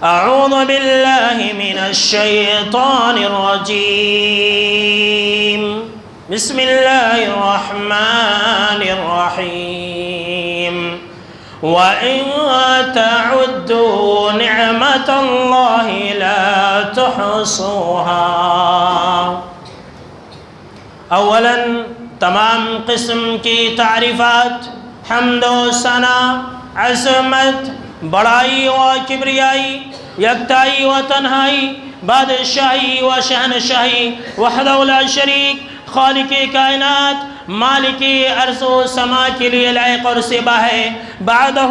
اعوذ باللہ من الشیطان الرجیم بسم اللہ الرحمن الرحیم وَإِن تَعُدُّوا نِعْمَةَ اللَّهِ لَا تُحْصُوهَا۔ اولاً تمام قسم کی تعریفات، حمد و ثنا، عظمت، بڑائی و کبریائی، یکتائی و تنہائی، بادشاہی و شہنشاہی، وحدہ لا شریک، خالق کائنات، مالک ارض و سما کے لیے لائق اور سبا ہے۔ بعدہ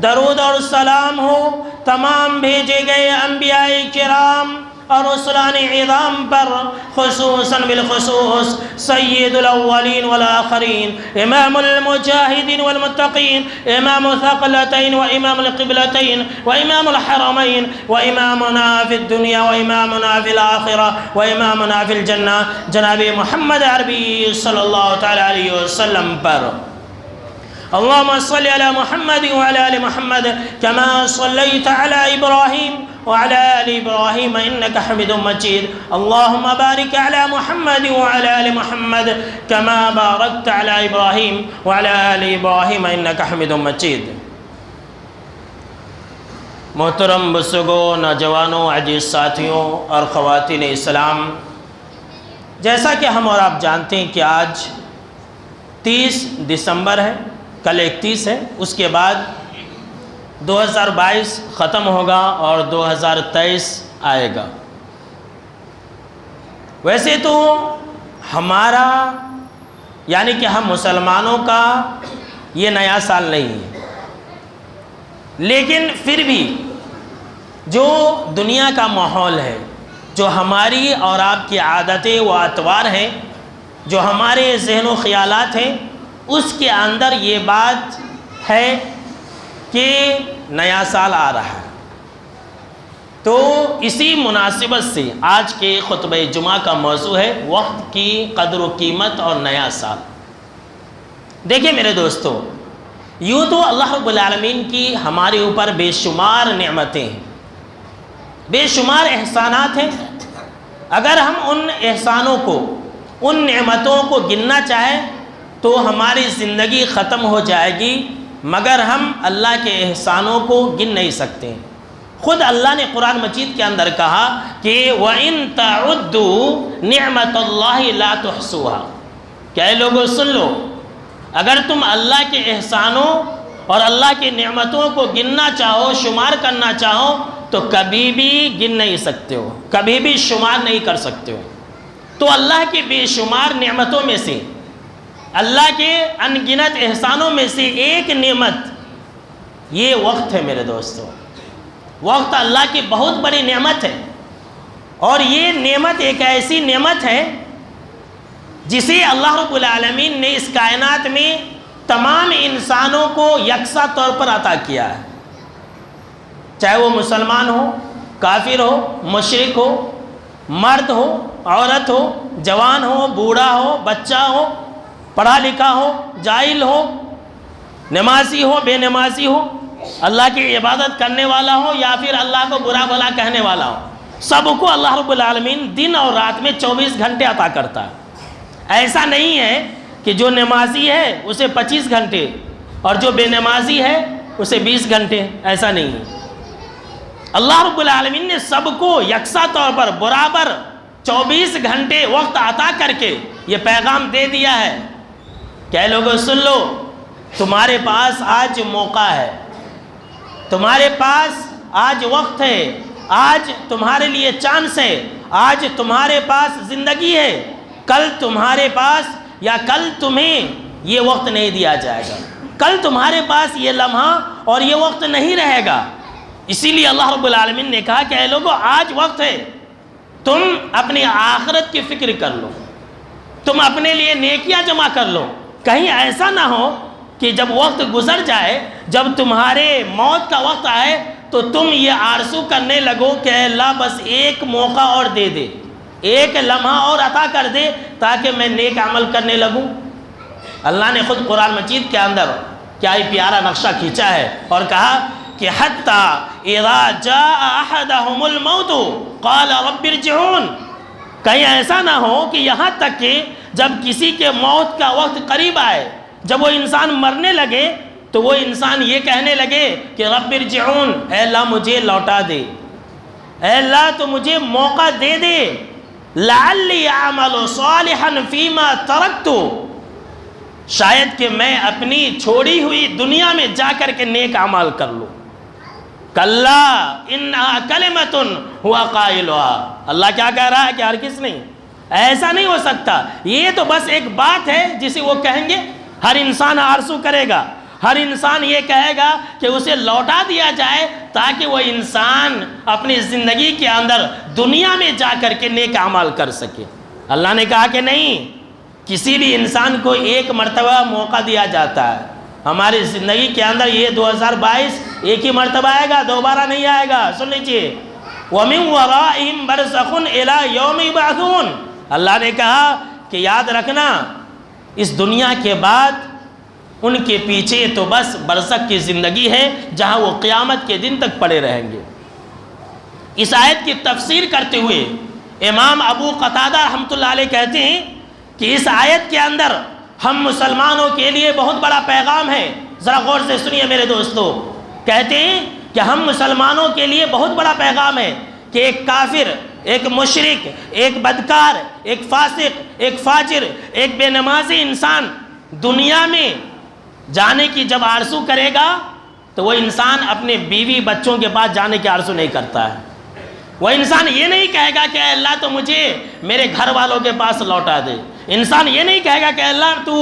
درود اور سلام ہو تمام بھیجے گئے انبیاء کرام اور رسولان عظام پر، خصوصاً بالخصوص سید الاولین والآخرین، امام المجاہدین والمتقین، امام الثقلتین و امام القبلتین و امام الحرمین و امامنا فی الدنیا و امامنا فی الآخرہ و امامنا فی الجنہ جناب محمد عربی صلی اللہ تعالی علیہ وسلم پر۔ اللهم صل على محمد وعلى آل محمد كما صليت على إبراهيم وعلى آل إبراهيم إنك حميد مجيد، اللهم بارك على محمد وعلى آل محمد كما باركت على إبراهيم وعلى آل إبراهيم إنك حميد مجيد۔ محترم بزرگوں، نوجوانوں، عزیز ساتھیوں اور خواتین اسلام، جیسا کہ ہم اور آپ جانتے ہیں کہ آج 30 دسمبر ہے، کل 31 ہے، اس کے بعد 2022 ختم ہوگا اور 2023 آئے گا۔ ویسے تو ہمارا یعنی کہ ہم مسلمانوں کا یہ نیا سال نہیں ہے، لیکن پھر بھی جو دنیا کا ماحول ہے، جو ہماری اور آپ کی عادتیں و اطوار ہیں، جو ہمارے ذہن و خیالات ہیں، اس کے اندر یہ بات ہے کہ نیا سال آ رہا ہے۔ تو اسی مناسبت سے آج کے خطبہ جمعہ کا موضوع ہے وقت کی قدر و قیمت اور نیا سال۔ دیکھیں میرے دوستو، یوں تو اللہ رب العالمین کی ہمارے اوپر بے شمار نعمتیں ہیں، بے شمار احسانات ہیں۔ اگر ہم ان احسانوں کو، ان نعمتوں کو گننا چاہیں تو ہماری زندگی ختم ہو جائے گی، مگر ہم اللہ کے احسانوں کو گن نہیں سکتے۔ خود اللہ نے قرآن مجید کے اندر کہا کہ وَإِن تَعُدُّوا نِعْمَةَ اللَّهِ لَا تُحْصُوهَا۔ کہ اے لوگوں سن لو، اگر تم اللہ کے احسانوں اور اللہ کی نعمتوں کو گننا چاہو، شمار کرنا چاہو، تو کبھی بھی گن نہیں سکتے ہو، کبھی بھی شمار نہیں کر سکتے ہو۔ تو اللہ کی بے شمار نعمتوں میں سے، اللہ کے انگنت احسانوں میں سے ایک نعمت یہ وقت ہے میرے دوستو۔ وقت اللہ کی بہت بڑی نعمت ہے، اور یہ نعمت ایک ایسی نعمت ہے جسے اللہ رب العالمین نے اس کائنات میں تمام انسانوں کو یکساں طور پر عطا کیا ہے، چاہے وہ مسلمان ہو، کافر ہو، مشرک ہو، مرد ہو، عورت ہو، جوان ہو، بوڑھا ہو، بچہ ہو، پڑھا لکھا ہو، جاہل ہو، نمازی ہو، بے نمازی ہو، اللہ کی عبادت کرنے والا ہو یا پھر اللہ کو برا بھلا کہنے والا ہو، سب کو اللہ رب العالمین دن اور رات میں 24 گھنٹے عطا کرتا ہے۔ ایسا نہیں ہے کہ جو نمازی ہے اسے 25 گھنٹے اور جو بے نمازی ہے اسے 20 گھنٹے، ایسا نہیں ہے۔ اللہ رب العالمین نے سب کو یکساں طور پر برابر 24 گھنٹے وقت عطا کر کے یہ پیغام دے دیا ہے کہ اے لوگوں سن لو، تمہارے پاس آج موقع ہے، تمہارے پاس آج وقت ہے، آج تمہارے لیے چانس ہے، آج تمہارے پاس زندگی ہے، کل تمہارے پاس یا کل تمہیں یہ وقت نہیں دیا جائے گا، کل تمہارے پاس یہ لمحہ اور یہ وقت نہیں رہے گا۔ اسی لیے اللہ رب العالمین نے کہا کہ اے لوگوں آج وقت ہے، تم اپنی آخرت کی فکر کر لو، تم اپنے لیے نیکیاں جمع کر لو۔ کہیں ایسا نہ ہو کہ جب وقت گزر جائے، جب تمہارے موت کا وقت آئے تو تم یہ آرزو کرنے لگو کہ اے اللہ بس ایک موقع اور دے دے، ایک لمحہ اور عطا کر دے تاکہ میں نیک عمل کرنے لگوں۔ اللہ نے خود قرآن مجید کے اندر کیا ہی پیارا نقشہ کھینچا ہے اور کہا کہ حتی اذا جاء احدہم الموت قال رب ارجعون، کہیں ایسا نہ ہو کہ یہاں تک کہ جب کسی کے موت کا وقت قریب آئے، جب وہ انسان مرنے لگے تو وہ انسان یہ کہنے لگے کہ رب ارجعون، اے اللہ مجھے لوٹا دے، اے اللہ تو مجھے موقع دے دے، لعلی اعمل صالحا فیما ترکت، شاید کہ میں اپنی چھوڑی ہوئی دنیا میں جا کر کے نیک اعمال کر لوں۔ کلا انہا کلمۃ ہوا قائلها، اللہ کیا کہہ رہا ہے کہ ہرگز نہیں، ایسا نہیں ہو سکتا، یہ تو بس ایک بات ہے جسے وہ کہیں گے، ہر انسان آرزو کرے گا، ہر انسان یہ کہے گا کہ اسے لوٹا دیا جائے تاکہ وہ انسان اپنی زندگی کے اندر دنیا میں جا کر کے نیک اعمال کر سکے۔ اللہ نے کہا کہ نہیں، کسی بھی انسان کو ایک مرتبہ موقع دیا جاتا ہے، ہماری زندگی کے اندر یہ 2022 ایک ہی مرتبہ آئے گا، دوبارہ نہیں آئے گا، سن لیجئے، وَمِن وَرَائِهِمْ بَرْزَخٌ إِلَىٰ يَوْمِ يُبْعَثُونَ، اللہ نے کہا کہ یاد رکھنا اس دنیا کے بعد ان کے پیچھے تو بس برزخ کی زندگی ہے جہاں وہ قیامت کے دن تک پڑے رہیں گے۔ اس آیت کی تفسیر کرتے ہوئے امام ابو قتادہ رحمۃ اللہ علیہ کہتے ہیں کہ اس آیت کے اندر ہم مسلمانوں کے لیے بہت بڑا پیغام ہے، ذرا غور سے سنیے میرے دوستو، کہتے ہیں کہ ہم مسلمانوں کے لیے بہت بڑا پیغام ہے کہ ایک کافر، ایک مشرک، ایک بدکار، ایک فاسق، ایک فاجر، ایک بے نمازی انسان دنیا میں جانے کی جب آرزو کرے گا تو وہ انسان اپنے بیوی بچوں کے پاس جانے کی آرزو نہیں کرتا ہے، وہ انسان یہ نہیں کہے گا کہ اے اللہ تو مجھے میرے گھر والوں کے پاس لوٹا دے، انسان یہ نہیں کہے گا کہ اللہ تو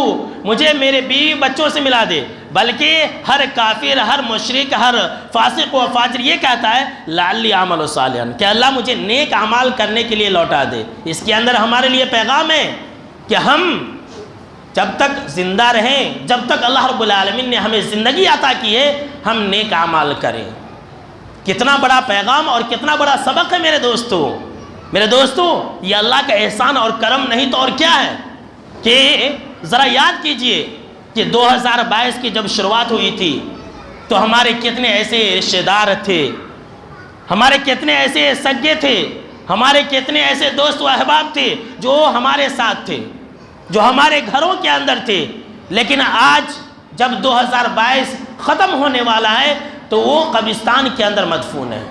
مجھے میرے بیوی بچوں سے ملا دے، بلکہ ہر کافر، ہر مشرک، ہر فاسق و فاجر یہ کہتا ہے لعلی اعمل صالحا، کہ اللہ مجھے نیک اعمال کرنے کے لیے لوٹا دے۔ اس کے اندر ہمارے لیے پیغام ہے کہ ہم جب تک زندہ رہیں، جب تک اللہ رب العالمین نے ہمیں زندگی عطا کی ہے، ہم نیک اعمال کریں۔ کتنا بڑا پیغام اور کتنا بڑا سبق ہے میرے دوستو، میرے دوستو، یہ اللہ کا احسان اور کرم نہیں تو اور کیا ہے کہ ذرا یاد کیجئے کہ 2022 کی جب شروعات ہوئی تھی تو ہمارے کتنے ایسے رشتہ دار تھے، ہمارے کتنے ایسے سگے تھے، ہمارے کتنے ایسے دوست و احباب تھے جو ہمارے ساتھ تھے، جو ہمارے گھروں کے اندر تھے، لیکن آج جب 2022 ختم ہونے والا ہے تو وہ قبرستان کے اندر مدفون ہے۔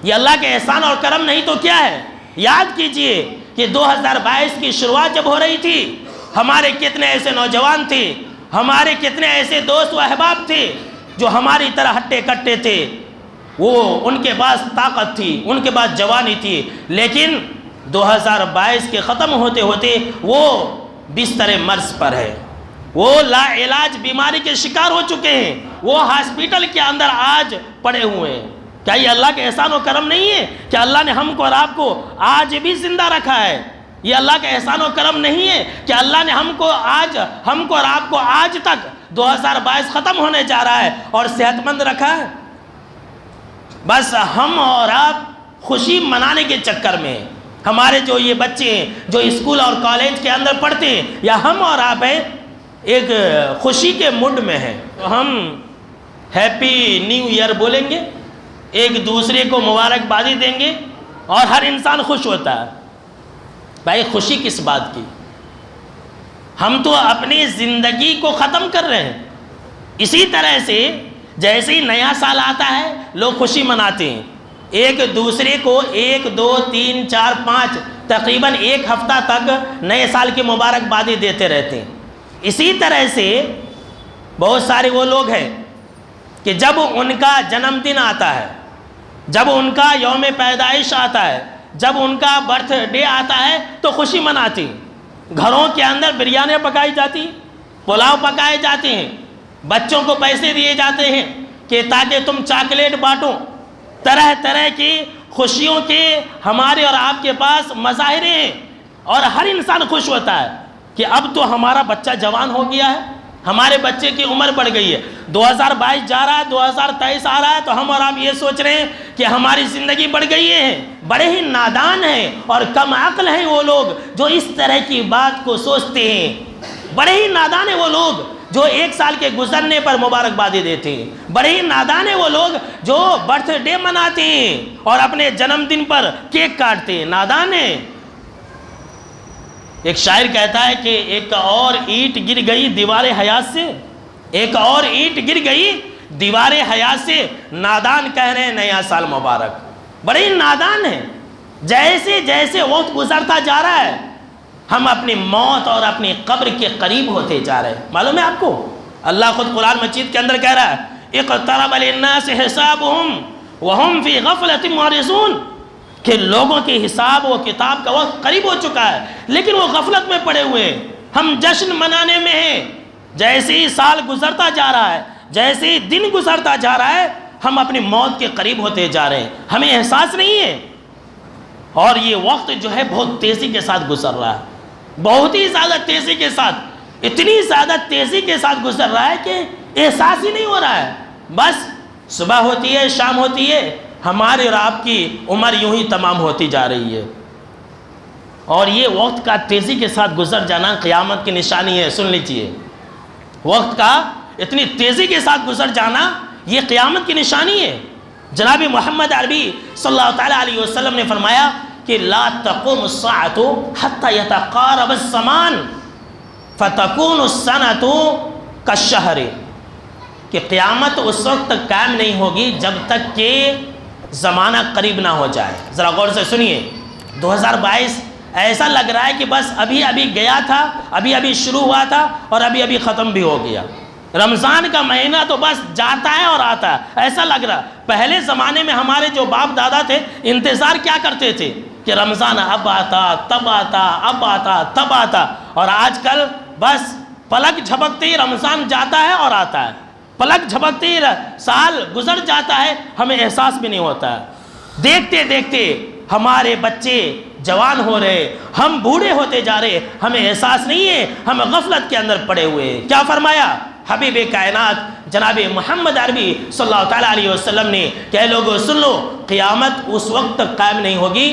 یہ اللہ کے احسان اور کرم نہیں تو کیا ہے؟ یاد کیجئے کہ 2022 کی شروعات جب ہو رہی تھی، ہمارے کتنے ایسے نوجوان تھے، ہمارے کتنے ایسے دوست و احباب تھے جو ہماری طرح ہٹے کٹے تھے، وہ ان کے پاس طاقت تھی، ان کے پاس جوانی تھی، لیکن 2022 کے ختم ہوتے ہوتے وہ بستر مرض پر ہے، وہ لا علاج بیماری کے شکار ہو چکے ہیں، وہ ہاسپیٹل کے اندر آج پڑے ہوئے ہیں۔ کیا یہ اللہ کے احسان و کرم نہیں ہے کہ اللہ نے ہم کو اور آپ کو آج بھی زندہ رکھا ہے؟ یہ اللہ کا احسان و کرم نہیں ہے کہ اللہ نے ہم کو اور آپ کو آج تک 2022 ختم ہونے جا رہا ہے اور صحت مند رکھا ہے؟ بس ہم اور آپ خوشی منانے کے چکر میں، ہمارے جو یہ بچے ہیں جو اسکول اور کالج کے اندر پڑھتے ہیں، یا ہم اور آپ ہیں ایک خوشی کے موڈ میں ہیں، تو ہم ہیپی نیو ایئر بولیں گے، ایک دوسرے کو مبارکبادی دیں گے اور ہر انسان خوش ہوتا ہے۔ بھائی خوشی کس بات کی؟ ہم تو اپنی زندگی کو ختم کر رہے ہیں۔ اسی طرح سے جیسے ہی نیا سال آتا ہے لوگ خوشی مناتے ہیں، ایک دوسرے کو 1 2 3 4 5 تقریباً 1 ہفتہ تک نئے سال کی مبارکبادی دیتے رہتے ہیں۔ اسی طرح سے بہت سارے وہ لوگ ہیں کہ جب ان کا جنم دن آتا ہے، جب ان کا یوم پیدائش آتا ہے، جب ان کا برتھ ڈے آتا ہے تو خوشی مناتی، گھروں کے اندر بریانیاں پکائی جاتی، پلاؤ پکائے جاتے ہیں، بچوں کو پیسے دیے جاتے ہیں کہ تاکہ تم چاکلیٹ بانٹو، طرح طرح کی خوشیوں کے ہمارے اور آپ کے پاس مظاہرے ہیں، اور ہر انسان خوش ہوتا ہے کہ اب تو ہمارا بچہ جوان ہو گیا ہے، ہمارے بچے کی عمر بڑھ گئی ہے، 2022 جا رہا ہے، 2023 آ رہا ہے، تو ہم اور آپ یہ سوچ رہے ہیں کہ ہماری زندگی بڑھ گئی ہے۔ بڑے ہی نادان ہیں اور کم عقل ہیں وہ لوگ جو اس طرح کی بات کو سوچتے ہیں، بڑے ہی نادان ہیں وہ لوگ جو 1 سال کے گزرنے پر مبارکبادی دیتے ہیں، بڑے ہی نادان ہیں وہ لوگ جو برتھ ڈے مناتے ہیں اور اپنے جنم دن پر کیک کاٹتے ہیں، نادان ہیں۔ ایک شاعر کہتا ہے کہ ایک اور اینٹ گر گئی دیوار حیات سے، ایک اور اینٹ گر گئی دیوار حیات سے، نادان کہہ رہے ہیں نیا سال مبارک۔ بڑے ہی نادان ہیں۔ جیسے جیسے وقت گزرتا جا رہا ہے ہم اپنی موت اور اپنی قبر کے قریب ہوتے جا رہے ہیں۔ معلوم ہے آپ کو اللہ خود قرآن مجید کے اندر کہہ رہا ہے اقترب للناس حسابهم وهم فی غفلۃ معرضون، کہ لوگوں کی حساب و کتاب کا وقت قریب ہو چکا ہے لیکن وہ غفلت میں پڑے ہوئے ہیں، ہم جشن منانے میں ہیں۔ جیسے ہی سال گزرتا جا رہا ہے، جیسے ہی دن گزرتا جا رہا ہے ہم اپنی موت کے قریب ہوتے جا رہے ہیں، ہمیں احساس نہیں ہے۔ اور یہ وقت جو ہے بہت تیزی کے ساتھ گزر رہا ہے، بہت ہی زیادہ تیزی کے ساتھ، اتنی زیادہ تیزی کے ساتھ گزر رہا ہے کہ احساس ہی نہیں ہو رہا ہے۔ بس صبح ہوتی ہے، شام ہوتی ہے، ہماری اور آپ کی عمر یوں ہی تمام ہوتی جا رہی ہے۔ اور یہ وقت کا تیزی کے ساتھ گزر جانا قیامت کی نشانی ہے۔ سن لیجئے، وقت کا اتنی تیزی کے ساتھ گزر جانا یہ قیامت کی نشانی ہے۔ جناب محمد عربی صلی اللہ تعالیٰ علیہ وسلم نے فرمایا کہ لا تقوم الساعة حتى يتقارب الزمان فتكون السنة كالشهر، کہ قیامت اس وقت تک قائم نہیں ہوگی جب تک کہ زمانہ قریب نہ ہو جائے۔ ذرا غور سے سنیے، 2022 ایسا لگ رہا ہے کہ بس ابھی ابھی گیا تھا، ابھی ابھی شروع ہوا تھا اور ابھی ابھی ختم بھی ہو گیا۔ رمضان کا مہینہ تو بس جاتا ہے اور آتا ہے، ایسا لگ رہا۔ پہلے زمانے میں ہمارے جو باپ دادا تھے انتظار کیا کرتے تھے کہ رمضان اب آتا، تب آتا، اب آتا، تب آتا، اور آج کل بس پلک جھپکتے ہی رمضان جاتا ہے اور آتا ہے، پلک جھپکتے ہی سال گزر جاتا ہے، ہمیں احساس بھی نہیں ہوتا ہے۔ دیکھتے دیکھتے ہمارے بچے جوان ہو رہے، ہم بوڑھے ہوتے جا رہے، ہمیں احساس نہیں ہے، ہم غفلت کے اندر پڑے ہوئے ہیں۔ کیا فرمایا حبیب کائنات جناب محمد عربی صلی اللہ تعالیٰ علیہ وسلم نے کہ اے لوگو سن لو، قیامت اس وقت تک قائم نہیں ہوگی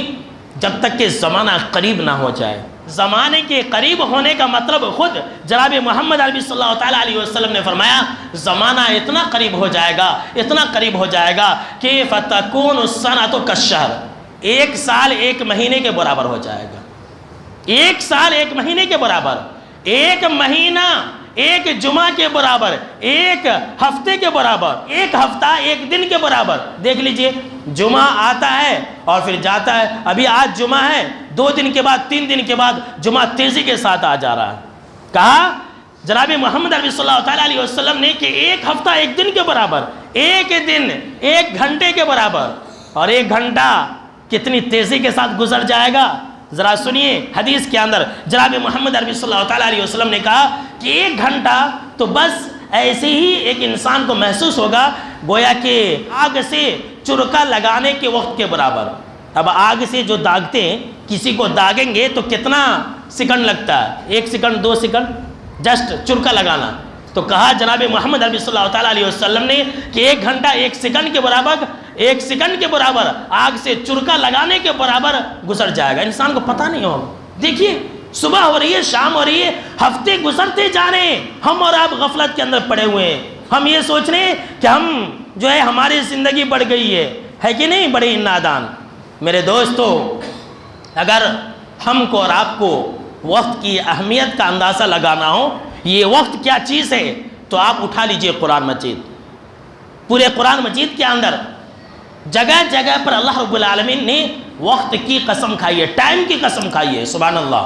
جب تک کہ زمانہ قریب نہ ہو جائے۔ زمانے کے قریب ہونے کا مطلب خود جناب محمد عربی صلی اللہ تعالیٰ علیہ وسلم نے فرمایا زمانہ اتنا قریب ہو جائے گا، اتنا قریب ہو جائے گا کہ فَتَكُونُ السَّنَةُ كَالشَّهْرِ، 1 سال 1 مہینے کے برابر ہو جائے گا۔ 1 سال 1 مہینے کے برابر، 1 مہینہ 1 جمعہ کے برابر، 1 ہفتے کے برابر، 1 ہفتہ 1 دن کے برابر۔ دیکھ لیجئے، جمعہ آتا ہے اور پھر جاتا ہے۔ ابھی آج جمعہ ہے، 2 دن کے بعد 3 دن کے بعد جمعہ تیزی کے ساتھ آ جا رہا ہے۔ کہا جناب محمد عربی صلی اللہ تعالیٰ علیہ وسلم نے کہ 1 ہفتہ 1 دن کے برابر، 1 دن 1 گھنٹے کے برابر، اور 1 گھنٹہ کتنی تیزی کے ساتھ گزر جائے گا۔ ذرا سنیے، حدیث کے اندر جناب محمد عربی صلی اللہ تعالیٰ علیہ وسلم نے کہا کہ 1 گھنٹہ تو بس ایسے ہی ایک انسان کو محسوس ہوگا گویا کہ آگ سے چرکا لگانے کے وقت کے برابر۔ اب آگ سے جو داغتے ہیں، کسی کو داغیں گے تو کتنا سیکنڈ لگتا ہے؟ 1 سیکنڈ 2 سیکنڈ جسٹ چرکا لگانا۔ تو کہا جناب محمد عربی صلی اللہ تعالیٰ علیہ وسلم نے کہ 1 گھنٹہ 1 سیکنڈ کے برابر، 1 سیکنڈ کے برابر آگ سے چرکا لگانے کے برابر گزر جائے گا، انسان کو پتہ نہیں ہوگا۔ دیکھیے، صبح ہو رہی ہے، شام ہو رہی ہے، ہفتے گزرتے جا رہے ہیں، ہم اور آپ غفلت کے اندر پڑے ہوئے ہیں۔ ہم یہ سوچ رہے ہیں کہ ہم جو ہے ہماری زندگی بڑھ گئی ہے کہ نہیں؟ بڑے ہی نادان۔ میرے دوستو، اگر ہم کو اور آپ کو وقت کی اہمیت کا اندازہ لگانا ہو، یہ وقت کیا چیز ہے، تو آپ اٹھا لیجئے قرآن مجید۔ پورے قرآن مجید کے اندر جگہ جگہ پر اللہ رب العالمین نے وقت کی قسم کھائی ہے، ٹائم کی قسم کھائی ہے، سبحان اللہ۔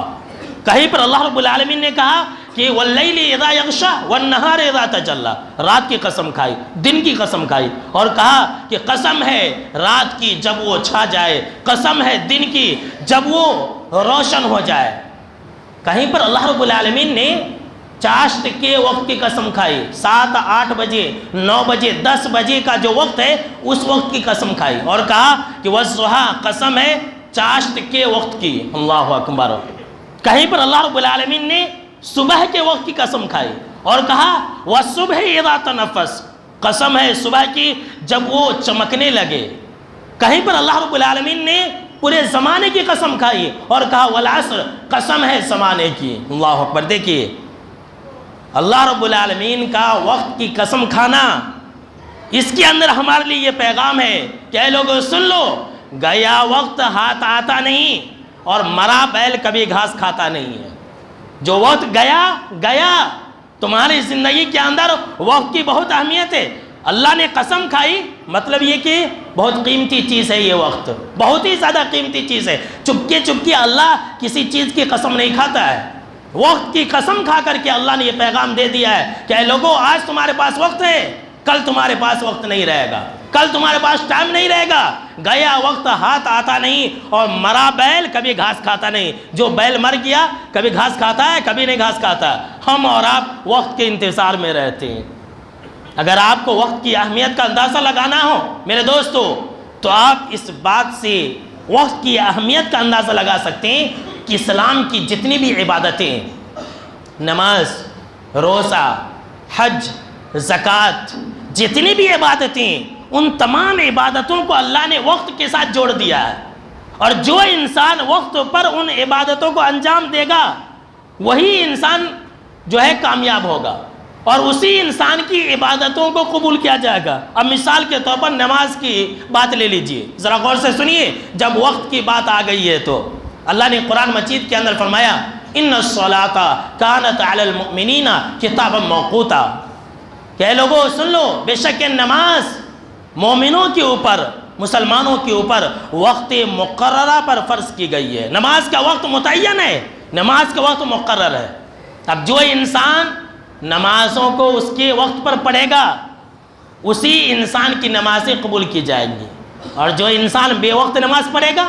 کہیں پر اللہ رب العالمین نے کہا کہ وَاللَّيْلِ إِذَا يَغْشَى وَالنَّهَارِ إِذَا تَجَلَّى، رات کی قسم کھائی، دن کی قسم کھائی، اور کہا کہ قسم ہے رات کی جب وہ چھا جائے، قسم ہے دن کی جب وہ روشن ہو جائے۔ کہیں پر اللہ رب العالمین نے چاشت کے وقت کی قسم کھائی، 7 8 بجے 9 بجے 10 بجے کا جو وقت ہے اس وقت کی قسم کھائی، اور کہا کہ وَالضُّحَىٰ، قسم ہے چاشت کے وقت کی۔ اللہ اکبر۔ کہیں پر اللہ رب العالمین نے صبح کے وقت کی قسم کھائی اور کہا وَالصُّبْحِ إِذَا تَنَفَّسَ، قسم ہے صبح کی جب وہ چمکنے لگے۔ کہیں پر اللہ رب العالمین نے پورے زمانے کی قسم کھائی اور کہا وَالْعَصْرِ، قسم ہے زمانے کی۔ اللہ اکبر۔ دیکھیے اللہ رب العالمین کا وقت کی قسم کھانا، اس کے اندر ہمارے لیے یہ پیغام ہے کہ اے لوگوں سن لو، گیا وقت ہاتھ آتا نہیں اور مرا بیل کبھی گھاس کھاتا نہیں ہے۔ جو وقت گیا، تمہاری زندگی کے اندر وقت کی بہت اہمیت ہے۔ اللہ نے قسم کھائی، مطلب یہ کہ بہت قیمتی چیز ہے یہ وقت، بہت ہی زیادہ قیمتی چیز ہے۔ چپکے اللہ کسی چیز کی قسم نہیں کھاتا ہے، وقت کی قسم کھا کر کے اللہ نے یہ پیغام دے دیا ہے کہ اے لوگوں آج تمہارے پاس وقت ہے، کل تمہارے پاس وقت نہیں رہے گا، کل تمہارے پاس ٹائم نہیں رہے گا۔ گیا وقت ہاتھ آتا نہیں اور مرا بیل کبھی گھاس کھاتا نہیں۔ جو بیل مر گیا کبھی گھاس کھاتا ہے، کبھی نہیں گھاس کھاتا۔ ہم اور آپ وقت کے انتظار میں رہتے ہیں۔ اگر آپ کو وقت کی اہمیت کا اندازہ لگانا ہو میرے دوستو، تو آپ اس بات سے وقت کی اہمیت کا اندازہ لگا سکتے ہیں کہ اسلام کی جتنی بھی عبادتیں، نماز، روزہ، حج، زکوٰۃ، جتنی بھی عبادتیں، ان تمام عبادتوں کو اللہ نے وقت کے ساتھ جوڑ دیا ہے۔ اور جو انسان وقت پر ان عبادتوں کو انجام دے گا وہی انسان جو ہے کامیاب ہوگا، اور اسی انسان کی عبادتوں کو قبول کیا جائے گا۔ اب مثال کے طور پر نماز کی بات لے لیجئے، ذرا غور سے سنیے۔ جب وقت کی بات آ گئی ہے تو اللہ نے قرآن مجید کے اندر فرمایا ان الصلاۃ کانت علی المؤمنین کتابا موقوتا، کہ اے لوگوں سن لو، بے شک نماز مومنوں کے اوپر، مسلمانوں کے اوپر وقت مقررہ پر فرض کی گئی ہے۔ نماز کا وقت متعین ہے، نماز کا وقت مقرر ہے۔ اب جو انسان نمازوں کو اس کے وقت پر پڑھے گا اسی انسان کی نمازیں قبول کی جائیں گی، اور جو انسان بے وقت نماز پڑھے گا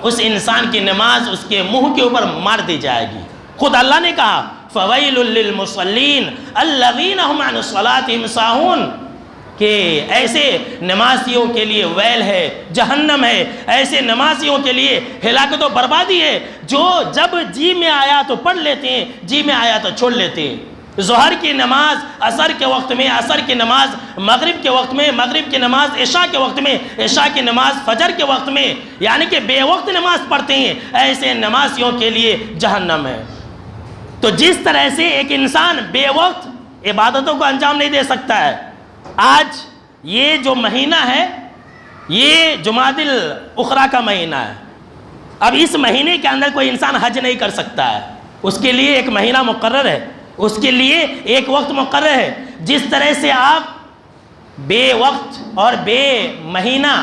اس انسان کی نماز اس کے منہ کے اوپر مار دی جائے گی۔ خود اللہ نے کہا فویل للمصلین الذین هم عن صلاتهم ساہون، کہ ایسے نمازیوں کے لیے ویل ہے، جہنم ہے، ایسے نمازیوں کے لیے ہلاکت و بربادی ہے جو جب جی میں آیا تو پڑھ لیتے ہیں، جی میں آیا تو چھوڑ لیتے ہیں۔ ظہر کی نماز عصر کے وقت میں، عصر کی نماز مغرب کے وقت میں، مغرب کی نماز عشاء کے وقت میں، عشاء کی نماز فجر کے وقت میں، یعنی کہ بے وقت نماز پڑھتے ہیں، ایسے نمازیوں کے لیے جہنم ہے۔ تو جس طرح سے ایک انسان بے وقت عبادتوں کو انجام نہیں دے سکتا ہے، آج یہ جو مہینہ ہے یہ جمادی الاخری کا مہینہ ہے۔ اب اس مہینے کے اندر کوئی انسان حج نہیں کر سکتا ہے، اس کے لیے ایک مہینہ مقرر ہے، اس کے لیے ایک وقت مقرر ہے۔ جس طرح سے آپ بے وقت اور بے مہینہ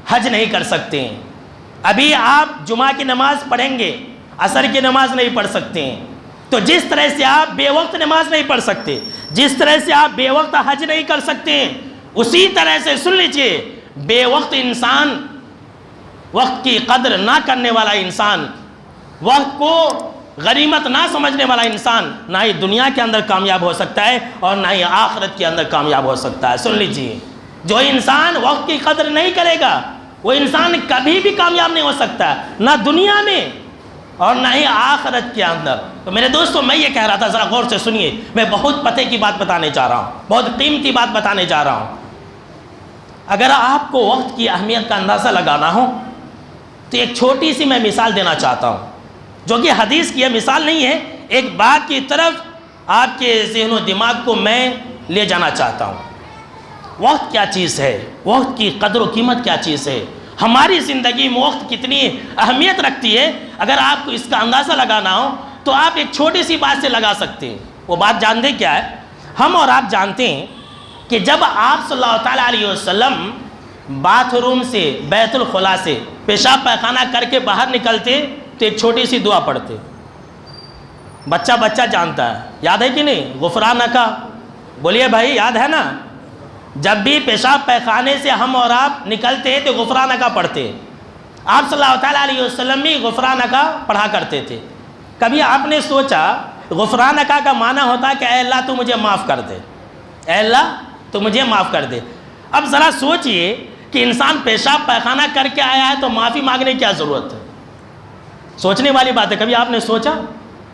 حج نہیں کر سکتے ہیں، ابھی آپ جمعہ کی نماز پڑھیں گے، عصر کی نماز نہیں پڑھ سکتے ہیں، تو جس طرح سے آپ بے وقت نماز نہیں پڑھ سکتے، جس طرح سے آپ بے وقت حج نہیں کر سکتے ہیں، اسی طرح سے سن لیجئے بے وقت انسان، وقت کی قدر نہ کرنے والا انسان، وقت کو غنیمت نہ سمجھنے والا انسان نہ ہی دنیا کے اندر کامیاب ہو سکتا ہے اور نہ ہی آخرت کے اندر کامیاب ہو سکتا ہے۔ سن لیجئے، جو انسان وقت کی قدر نہیں کرے گا وہ انسان کبھی بھی کامیاب نہیں ہو سکتا، نہ دنیا میں اور نہ ہی آخرت کے اندر۔ تو میرے دوستو میں یہ کہہ رہا تھا، ذرا غور سے سنیے، میں بہت پتے کی بات بتانے جا رہا ہوں، بہت قیمتی بات بتانے جا رہا ہوں۔ اگر آپ کو وقت کی اہمیت کا اندازہ لگانا ہو تو ایک چھوٹی سی میں مثال دینا چاہتا ہوں، جو کہ حدیث کی مثال نہیں ہے، ایک بات کی طرف آپ کے ذہن و دماغ کو میں لے جانا چاہتا ہوں۔ وقت کیا چیز ہے، وقت کی قدر و قیمت کیا چیز ہے، ہماری زندگی میں وقت کتنی اہمیت رکھتی ہے، اگر آپ کو اس کا اندازہ لگانا ہو تو آپ ایک چھوٹی سی بات سے لگا سکتے ہیں۔ وہ بات جانتے کیا ہے؟ ہم اور آپ جانتے ہیں کہ جب آپ صلی اللہ تعالیٰ علیہ وسلم باتھ روم سے، بیت الخلاء سے پیشاب پیخانہ کر کے باہر نکلتے تو ایک چھوٹی سی دعا پڑھتے، بچہ جانتا ہے، یاد ہے کہ نہیں؟ غفرانکا، بولیے بھائی یاد ہے نا؟ جب بھی پیشاب پیخانے سے ہم اور آپ نکلتے تو غفرانکا پڑھتے۔ آپ صلی اللہ تعالیٰ علیہ وسلم بھی غفرانکا پڑھا کرتے تھے۔ کبھی آپ نے سوچا غفرانکا کا معنی ہوتا ہے کہ اے اللہ تو مجھے معاف کر دے، اے اللہ تو مجھے معاف کر دے۔ اب ذرا سوچئے کہ انسان پیشاب پیخانہ کر کے آیا ہے تو معافی مانگنے کی کیا ضرورت ہے؟ سوچنے والی بات ہے۔ کبھی آپ نے سوچا،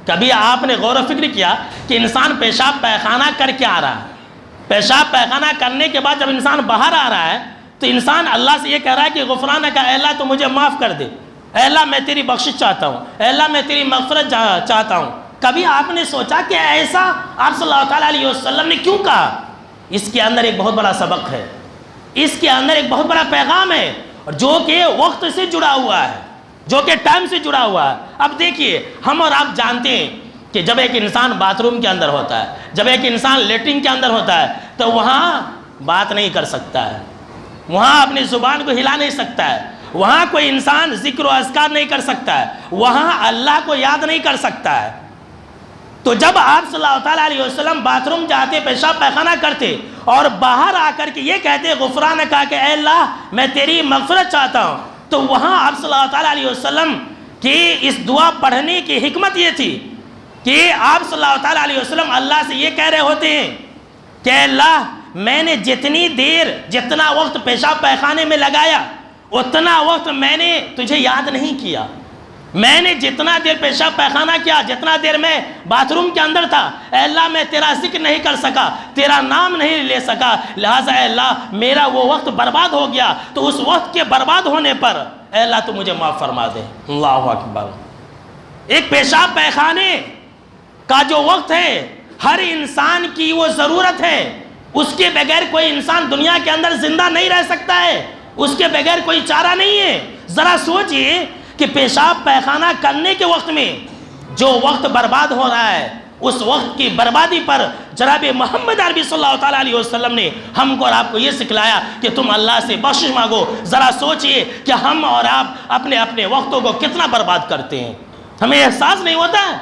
کبھی آپ نے غور و فکر کیا کہ انسان پیشاب پیخانہ کر کے آ رہا ہے، پیشاب پیخانہ کرنے کے بعد جب انسان باہر آ رہا ہے تو انسان اللہ سے یہ کہہ رہا ہے کہ غفرانکا، اے اللہ تو مجھے معاف کر دے، اے اللہ میں تیری بخشش چاہتا ہوں، اے اللہ میں تیری مغفرت چاہتا ہوں۔ کبھی آپ نے سوچا کہ ایسا آپ صلی اللہ تعالیٰ علیہ وسلم نے کیوں کہا؟ اس کے اندر ایک بہت بڑا سبق ہے، اس کے اندر ایک بہت بڑا پیغام ہے، اور جو کہ وقت سے جڑا ہوا ہے، جو کہ ٹائم سے جڑا ہوا ہے۔ اب دیکھیے، ہم اور آپ جانتے ہیں کہ جب ایک انسان باتھ روم کے اندر ہوتا ہے، جب ایک انسان لیٹرنگ کے اندر ہوتا ہے، تو وہاں بات نہیں کر سکتا ہے، وہاں اپنی زبان کو ہلا نہیں سکتا ہے، وہاں کوئی انسان ذکر و اذکار نہیں کر سکتا ہے، وہاں اللہ کو یاد نہیں کر سکتا ہے۔ تو جب آپ صلی اللہ تعالیٰ علیہ وسلم باتھ روم جاتے، پیشاب پیخانہ کرتے اور باہر آ کر کے یہ کہتے غفرانک، کہ اے اللہ میں تیری مغفرت چاہتا ہوں، تو وہاں آپ صلی اللہ تعالیٰ علیہ وسلم کی اس دعا پڑھنے کی حکمت یہ تھی کہ آپ صلی اللہ تعالیٰ علیہ وسلم اللہ سے یہ کہہ رہے ہوتے ہیں کہ اے اللہ میں نے جتنا وقت پیشاب پیخانے میں لگایا، اتنا وقت میں نے تجھے یاد نہیں کیا، میں نے جتنا دیر پیشاب پیخانہ کیا، جتنا دیر میں باتھ روم کے اندر تھا، اے اللہ میں تیرا ذکر نہیں کر سکا، تیرا نام نہیں لے سکا، لہٰذا اے اللہ میرا وہ وقت برباد ہو گیا، تو اس وقت کے برباد ہونے پر اے اللہ تو مجھے معاف فرما دے۔ اللہ اکبر۔ ایک پیشاب پیخانے کا جو وقت ہے، ہر انسان کی وہ ضرورت ہے، اس کے بغیر کوئی انسان دنیا کے اندر زندہ نہیں رہ سکتا ہے، اس کے بغیر کوئی چارہ نہیں ہے۔ ذرا سوچئے کہ پیشاب پیخانہ کرنے کے وقت میں جو وقت برباد ہو رہا ہے، اس وقت کی بربادی پر جناب محمد عربی صلی اللہ تعالیٰ علیہ وسلم نے ہم کو اور آپ کو یہ سکھلایا کہ تم اللہ سے بخشش مانگو۔ ذرا سوچئے کہ ہم اور آپ اپنے اپنے وقتوں کو کتنا برباد کرتے ہیں، ہمیں احساس نہیں ہوتا ہے۔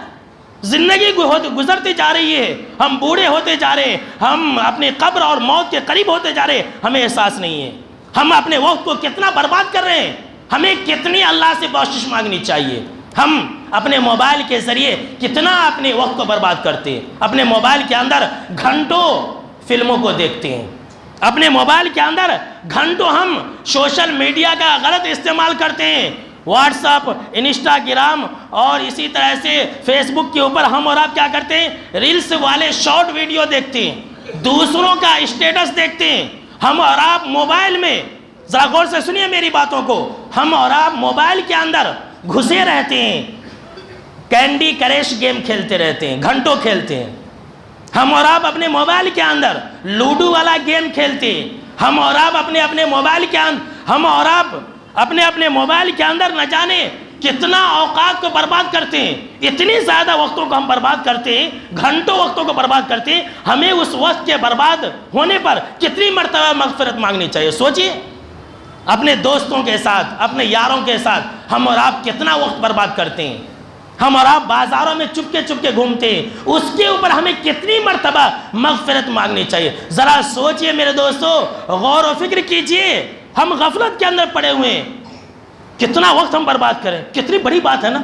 زندگی گزرتی جا رہی ہے، ہم بوڑھے ہوتے جا رہے ہیں، ہم اپنی قبر اور موت کے قریب ہوتے جا رہے ہیں، ہمیں احساس نہیں ہے ہم اپنے وقت کو کتنا برباد کر رہے ہیں۔ ہمیں کتنی اللہ سے بخشش مانگنی چاہیے۔ ہم اپنے موبائل کے ذریعے کتنا اپنے وقت کو برباد کرتے ہیں، اپنے موبائل کے اندر گھنٹوں فلموں کو دیکھتے ہیں، اپنے موبائل کے اندر گھنٹوں ہم سوشل میڈیا کا غلط استعمال کرتے ہیں، واٹس ایپ، انسٹاگرام اور اسی طرح سے فیس بک کے اوپر ہم اور آپ کیا کرتے ہیں، ریلز والے شارٹ ویڈیو دیکھتے ہیں، دوسروں کا اسٹیٹس دیکھتے ہیں۔ ہم اور آپ موبائل میں، ذرا غور سے سنیے میری باتوں کو، ہم اور آپ موبائل کے اندر گھسے رہتے ہیں، کینڈی کریش گیم کھیلتے رہتے ہیں، گھنٹوں کھیلتے ہیں۔ ہم اور آپ اپنے موبائل کے اندر لوڈو والا گیم کھیلتے ہیں، ہم اور آپ اپنے موبائل کے اندر اپنے موبائل کے اندر نہ جانے کتنا اوقات کو برباد کرتے ہیں، اتنی زیادہ وقتوں کو ہم برباد کرتے ہیں، گھنٹوں وقتوں کو برباد کرتے ہیں۔ ہمیں اس وقت کے برباد ہونے پر کتنی مرتبہ مغفرت مانگنی چاہیے، سوچئے۔ اپنے دوستوں کے ساتھ، اپنے یاروں کے ساتھ ہم اور آپ کتنا وقت برباد کرتے ہیں، ہم اور آپ بازاروں میں چپکے چپکے گھومتے ہیں، اس کے اوپر ہمیں کتنی مرتبہ مغفرت مانگنی چاہیے۔ ذرا سوچئے میرے دوستو، غور و فکر کیجئے، ہم غفلت کے اندر پڑے ہوئے ہیں، کتنا وقت ہم برباد کریں۔ کتنی بڑی بات ہے نا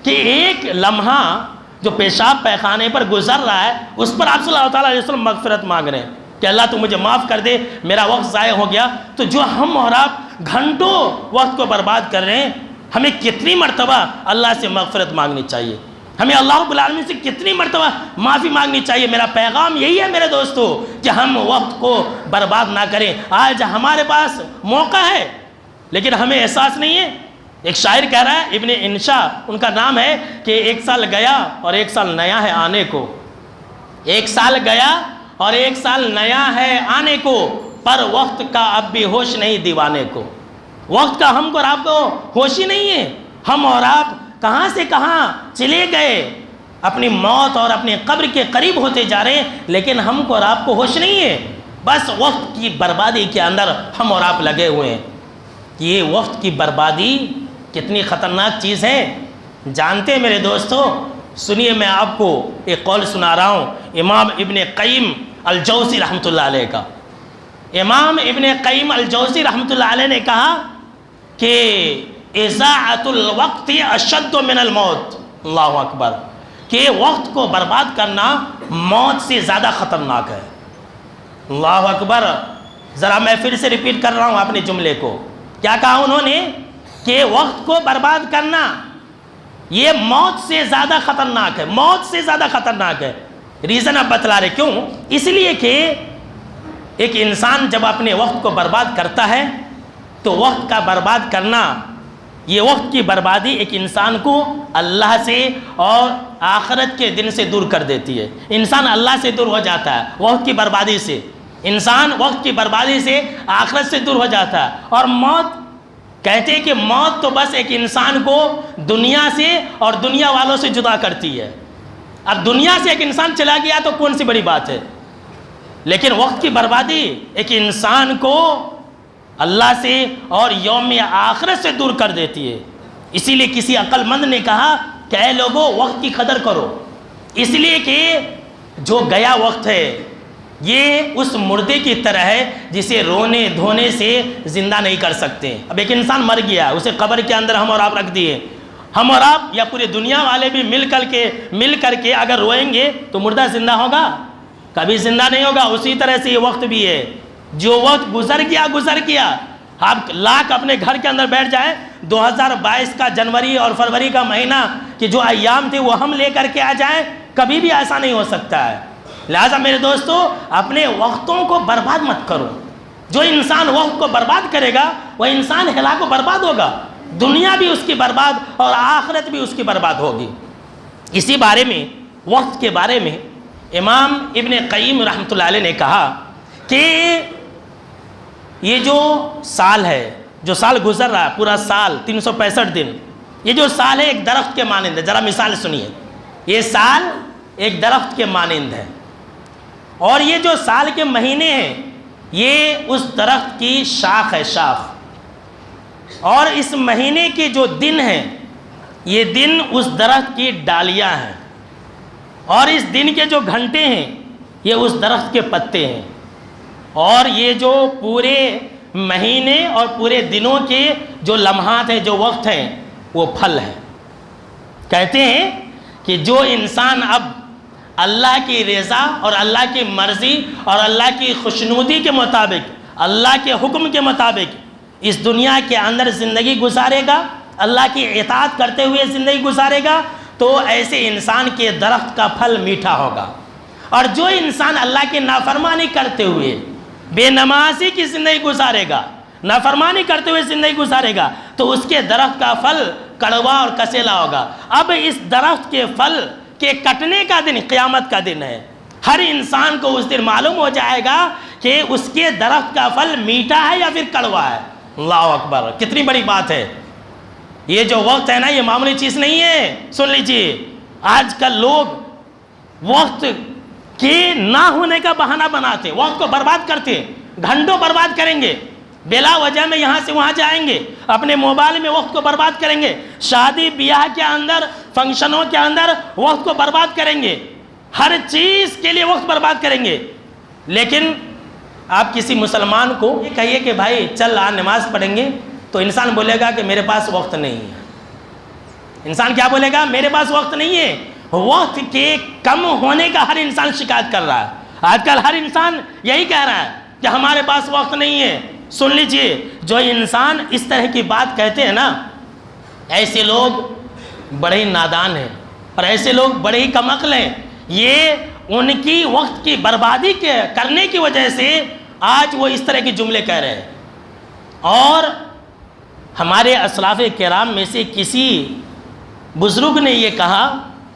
کہ ایک لمحہ جو پیشاب پیخانے پر گزر رہا ہے، اس پر آپ صلی اللہ تعالیٰ علیہ وسلم مغفرت مانگ رہے ہیں کہ اللہ تو مجھے معاف کر دے، میرا وقت ضائع ہو گیا۔ تو جو ہم اور آپ گھنٹوں وقت کو برباد کر رہے ہیں، ہمیں کتنی مرتبہ اللہ سے مغفرت مانگنی چاہیے، ہمیں اللہ رب العالمین سے کتنی مرتبہ معافی مانگنی چاہیے۔ میرا پیغام یہی ہے میرے دوستو کہ ہم وقت کو برباد نہ کریں۔ آج ہمارے پاس موقع ہے لیکن ہمیں احساس نہیں ہے۔ ایک شاعر کہہ رہا ہے، ابن انشا ان کا نام ہے، کہ ایک سال گیا اور ایک سال نیا ہے آنے کو، ایک سال گیا اور ایک سال نیا ہے آنے کو، پر وقت کا اب بھی ہوش نہیں دیوانے کو۔ وقت کا ہم کو اور آپ کو ہوش ہی نہیں ہے، ہم اور آپ کہاں سے کہاں چلے گئے، اپنی موت اور اپنی قبر کے قریب ہوتے جا رہے ہیں، لیکن ہم کو اور آپ کو ہوش نہیں ہے۔ بس وقت کی بربادی کے اندر ہم اور آپ لگے ہوئے ہیں۔ یہ وقت کی بربادی کتنی خطرناک چیز ہے جانتے ہیں میرے دوستو؟ سنیے، میں آپ کو ایک قول سنا رہا ہوں امام ابن قیم الجوزی رحمۃ اللہ علیہ کا۔ امام ابن قیم الجوزی رحمۃ اللہ علیہ نے کہا کہ اضاعت الوقت اشد من الموت۔ اللہ اکبر، کہ وقت کو برباد کرنا موت سے زیادہ خطرناک ہے۔ اللہ اکبر، ذرا میں پھر سے ریپیٹ کر رہا ہوں اپنے جملے کو۔ کیا کہا انہوں نے؟ کہ وقت کو برباد کرنا یہ موت سے زیادہ خطرناک ہے، موت سے زیادہ خطرناک ہے۔ ریزن اب بتلا رہے، کیوں؟ اس لیے کہ ایک انسان جب اپنے وقت کو برباد کرتا ہے تو وقت کا برباد کرنا یہ وقت کی بربادی ایک انسان کو اللہ سے اور آخرت کے دن سے دور کر دیتی ہے. انسان اللہ سے دور ہو جاتا ہے وقت کی بربادی سے. انسان وقت کی بربادی سے آخرت سے دور ہو جاتا ہے. اور موت کہتے ہیں کہ موت تو بس ایک انسان کو دنیا سے اور دنیا والوں سے جدا کرتی ہے. اب دنیا سے ایک انسان چلا گیا تو کون سی بڑی بات ہے, لیکن وقت کی بربادی ایک انسان کو اللہ سے اور یوم آخرت سے دور کر دیتی ہے. اسی لیے کسی عقل مند نے کہا کہ اے لوگوں وقت کی قدر کرو, اس لیے کہ جو گیا وقت ہے یہ اس مردے کی طرح ہے جسے رونے دھونے سے زندہ نہیں کر سکتے. اب ایک انسان مر گیا, اسے قبر کے اندر ہم اور آپ رکھ دیے, ہم اور آپ یا پوری دنیا والے بھی مل کر کے اگر روئیں گے تو مردہ زندہ ہوگا؟ کبھی زندہ نہیں ہوگا. اسی طرح سے یہ وقت بھی ہے, جو وقت گزر گیا. آپ لاکھ اپنے گھر کے اندر بیٹھ جائیں, 2022 کا جنوری اور فروری کا مہینہ کہ جو ایام تھے وہ ہم لے کر کے آ جائیں, کبھی بھی ایسا نہیں ہو سکتا ہے. لہٰذا میرے دوستو اپنے وقتوں کو برباد مت کرو. جو انسان وقت کو برباد کرے گا وہ انسان ہلاک و برباد ہوگا, دنیا بھی اس کی برباد اور آخرت بھی اس کی برباد ہوگی. اسی بارے میں وقت کے بارے میں امام ابن قیم رحمۃ اللہ علیہ نے کہا کہ یہ جو سال ہے, جو سال گزر رہا ہے, پورا سال 365 دن, یہ جو سال ہے ایک درخت کے مانند ہے. ذرا مثال سنیے, یہ سال ایک درخت کے مانند ہے, اور یہ جو سال کے مہینے ہیں یہ اس درخت کی شاخ ہے, شاخ. اور اس مہینے کے جو دن ہیں یہ دن اس درخت کی ڈالیاں ہیں, اور اس دن کے جو گھنٹے ہیں یہ اس درخت کے پتے ہیں, اور یہ جو پورے مہینے اور پورے دنوں کے جو لمحات ہیں, جو وقت ہیں, وہ پھل ہیں. کہتے ہیں کہ جو انسان اب اللہ کی رضا اور اللہ کی مرضی اور اللہ کی خوشنودی کے مطابق, اللہ کے حکم کے مطابق اس دنیا کے اندر زندگی گزارے گا, اللہ کی اطاعت کرتے ہوئے زندگی گزارے گا, تو ایسے انسان کے درخت کا پھل میٹھا ہوگا. اور جو انسان اللہ کی نافرمانی کرتے ہوئے بے نمازی کی زندگی گزارے گا, نافرمانی کرتے ہوئے زندگی گزارے گا, تو اس کے درخت کا پھل کڑوا اور کسیلا ہوگا. اب اس درخت کے پھل کے کٹنے کا دن قیامت کا دن ہے. ہر انسان کو اس دن معلوم ہو جائے گا کہ اس کے درخت کا پھل میٹھا ہے یا پھر کڑوا ہے. اللہ اکبر, کتنی بڑی بات ہے. یہ جو وقت ہے نا یہ معمولی چیز نہیں ہے. سن لیجئے, آج کل لوگ وقت کے نہ ہونے کا بہانہ بناتے, وقت کو برباد کرتے, گھنٹوں برباد کریں گے, بلا وجہ میں یہاں سے وہاں جائیں گے, اپنے موبائل میں وقت کو برباد کریں گے, شادی بیاہ کے اندر فنکشنوں کے اندر وقت کو برباد کریں گے, ہر چیز کے لیے وقت برباد کریں گے. لیکن آپ کسی مسلمان کو یہ کہیے کہ بھائی چل آ نماز پڑھیں گے, تو انسان بولے گا کہ میرے پاس وقت نہیں ہے. انسان کیا بولے گا؟ میرے پاس وقت نہیں ہے. وقت کے کم ہونے کا ہر انسان شکایت کر رہا ہے. آج کل ہر انسان یہی کہہ رہا ہے کہ ہمارے پاس وقت نہیں ہے. سن لیجئے, جو انسان اس طرح کی بات کہتے ہیں نا, ایسے لوگ بڑے ہی نادان ہیں اور ایسے لوگ بڑے ہی کم عقل ہیں. یہ ان کی وقت کی بربادی کرنے کی وجہ سے آج وہ اس طرح کے جملے کہہ رہے ہیں. اور ہمارے اسلاف کرام میں سے کسی بزرگ نے یہ کہا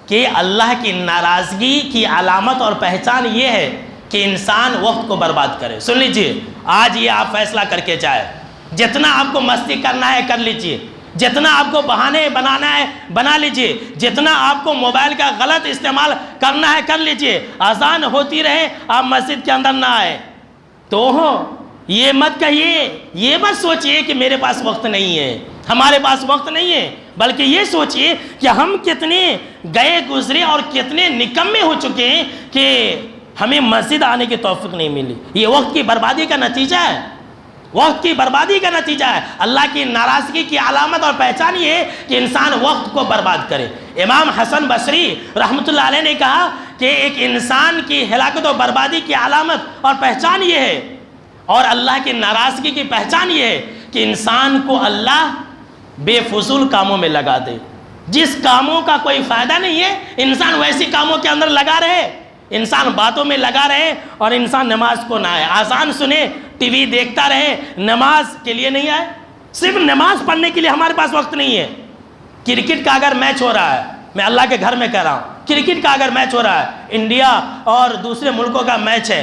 کہ اللہ کی ناراضگی کی علامت اور پہچان یہ ہے کہ انسان وقت کو برباد کرے. سن لیجئے, آج یہ آپ فیصلہ کر کے جائے, جتنا آپ کو مستی کرنا ہے کر لیجئے, جتنا آپ کو بہانے بنانا ہے بنا لیجئے, جتنا آپ کو موبائل کا غلط استعمال کرنا ہے کر لیجئے. اذان ہوتی رہے آپ مسجد کے اندر نہ آئے تو یہ مت کہیے, یہ مت سوچئے کہ میرے پاس وقت نہیں ہے, ہمارے پاس وقت نہیں ہے, بلکہ یہ سوچئے کہ ہم کتنے گئے گزرے اور کتنے نکمے ہو چکے ہیں کہ ہمیں مسجد آنے کی توفیق نہیں ملی. یہ وقت کی بربادی کا نتیجہ ہے, وقت کی بربادی کا نتیجہ ہے. اللہ کی ناراضگی کی علامت اور پہچان یہ ہے کہ انسان وقت کو برباد کرے. امام حسن بصری رحمۃ اللہ علیہ نے کہا کہ ایک انسان کی ہلاکت و بربادی کی علامت اور پہچان یہ ہے, اور اللہ کی ناراضگی کی پہچان یہ ہے کہ انسان کو اللہ بے فضول کاموں میں لگا دے. جس کاموں کا کوئی فائدہ نہیں ہے انسان ویسی کاموں کے اندر لگا رہے, انسان باتوں میں لگا رہے اور انسان نماز کو نہ آئے, آذان سنے ٹی وی دیکھتا رہے, نماز کے لیے نہیں آئے. صرف نماز پڑھنے کے لیے ہمارے پاس وقت نہیں ہے۔ کرکٹ کا اگر میچ ہو رہا ہے، میں اللہ کے گھر میں کہہ رہا ہوں، کرکٹ کا اگر میچ ہو رہا ہے، انڈیا اور دوسرے ملکوں کا میچ ہے،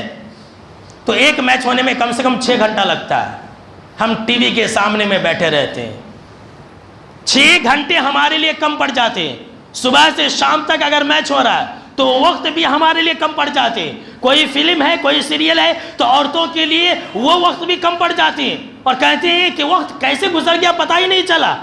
تو ایک میچ ہونے میں کم سے کم 6 گھنٹہ لگتا ہے۔ ہم ٹی وی کے سامنے میں بیٹھے رہتے ہیں، 6 گھنٹے ہمارے لیے کم پڑ جاتے ہیں۔ صبح سے شام تک اگر میچ ہو رہا ہے تو وقت بھی ہمارے لیے کم پڑ جاتے ہیں۔ کوئی فلم ہے، کوئی سیریل ہے، تو عورتوں کے لیے وہ وقت بھی کم پڑ جاتے ہیں، اور کہتے ہیں کہ وقت کیسے گزر گیا پتہ ہی نہیں چلا۔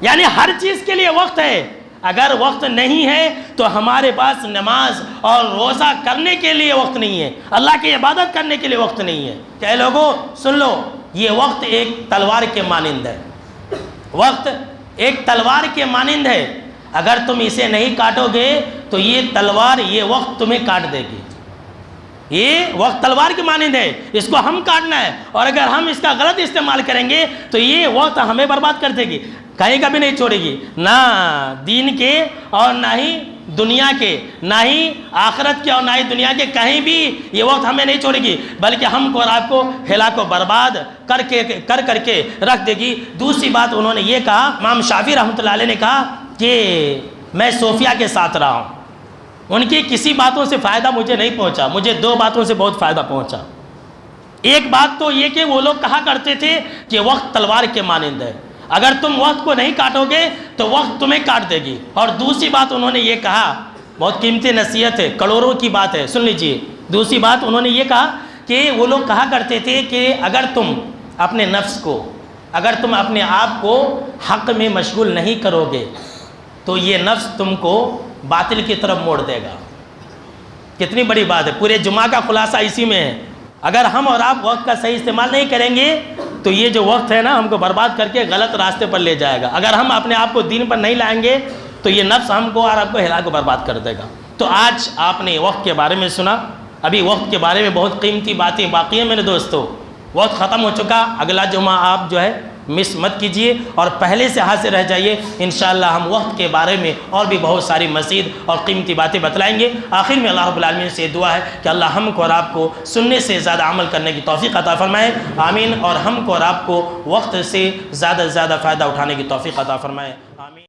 یعنی ہر چیز کے لیے وقت ہے۔ اگر وقت نہیں ہے تو ہمارے پاس نماز اور روزہ کرنے کے لیے وقت نہیں ہے، اللہ کی عبادت کرنے کے لیے وقت نہیں ہے۔ کہ لوگوں سن لو، یہ وقت ایک تلوار کے مانند ہے۔ وقت ایک تلوار کے مانند ہے، اگر تم اسے نہیں کاٹو گے تو یہ تلوار، یہ وقت تمہیں کاٹ دے گی۔ یہ وقت تلوار کے مانند ہے، اس کو ہم کاٹنا ہے، اور اگر ہم اس کا غلط استعمال کریں گے تو یہ وقت ہمیں برباد کر دے گی، کہیں کبھی نہیں چھوڑے گی، نہ دین کے اور نہ ہی دنیا کے، نہ ہی آخرت کے اور نہ ہی دنیا کے، کہیں بھی یہ وقت ہمیں نہیں چھوڑے گی، بلکہ ہم کو اور آپ کو ہلاک و برباد کر کے رکھ دے گی۔ دوسری بات انہوں نے یہ کہا، امام شافعی رحمۃ اللہ علیہ نے کہا کہ میں صوفیہ کے ساتھ رہا ہوں، ان کی کسی باتوں سے فائدہ مجھے نہیں پہنچا، مجھے 2 باتوں سے بہت فائدہ پہنچا۔ ایک بات تو یہ کہ وہ لوگ کہا کرتے تھے کہ وقت تلوار کے مانند ہے، اگر تم وقت کو نہیں کاٹو گے تو وقت تمہیں کاٹ دے گی۔ اور دوسری بات انہوں نے یہ کہا، بہت قیمتی نصیحت ہے، کروڑوں کی بات ہے، سن لیجئے۔ دوسری بات انہوں نے یہ کہا کہ وہ لوگ کہا کرتے تھے کہ اگر تم اپنے نفس کو، اگر تم اپنے آپ کو حق میں مشغول نہیں کرو گے تو یہ نفس تم کو باطل کی طرف موڑ دے گا۔ کتنی بڑی بات ہے، پورے جمعہ کا خلاصہ اسی میں ہے۔ اگر ہم اور آپ وقت کا صحیح استعمال نہیں کریں گے تو یہ جو وقت ہے نا، ہم کو برباد کر کے غلط راستے پر لے جائے گا۔ اگر ہم اپنے آپ کو دین پر نہیں لائیں گے تو یہ نفس ہم کو اور آپ کو ہلاک و برباد کر دے گا۔ تو آج آپ نے وقت کے بارے میں سنا، ابھی وقت کے بارے میں بہت قیمتی باتیں باقی ہیں میرے دوستو۔ وقت ختم ہو چکا، اگلا جمعہ آپ جو ہے مس مت کیجئے اور پہلے سے حاضر رہ جائیے، انشاءاللہ ہم وقت کے بارے میں اور بھی بہت ساری مزید اور قیمتی باتیں بتلائیں گے۔ آخر میں اللہ رب العالمین سے دعا ہے کہ اللہ ہم کو اور آپ کو سننے سے زیادہ عمل کرنے کی توفیق عطا فرمائے، آمین، اور ہم کو اور آپ کو وقت سے زیادہ فائدہ اٹھانے کی توفیق عطا فرمائے، آمین۔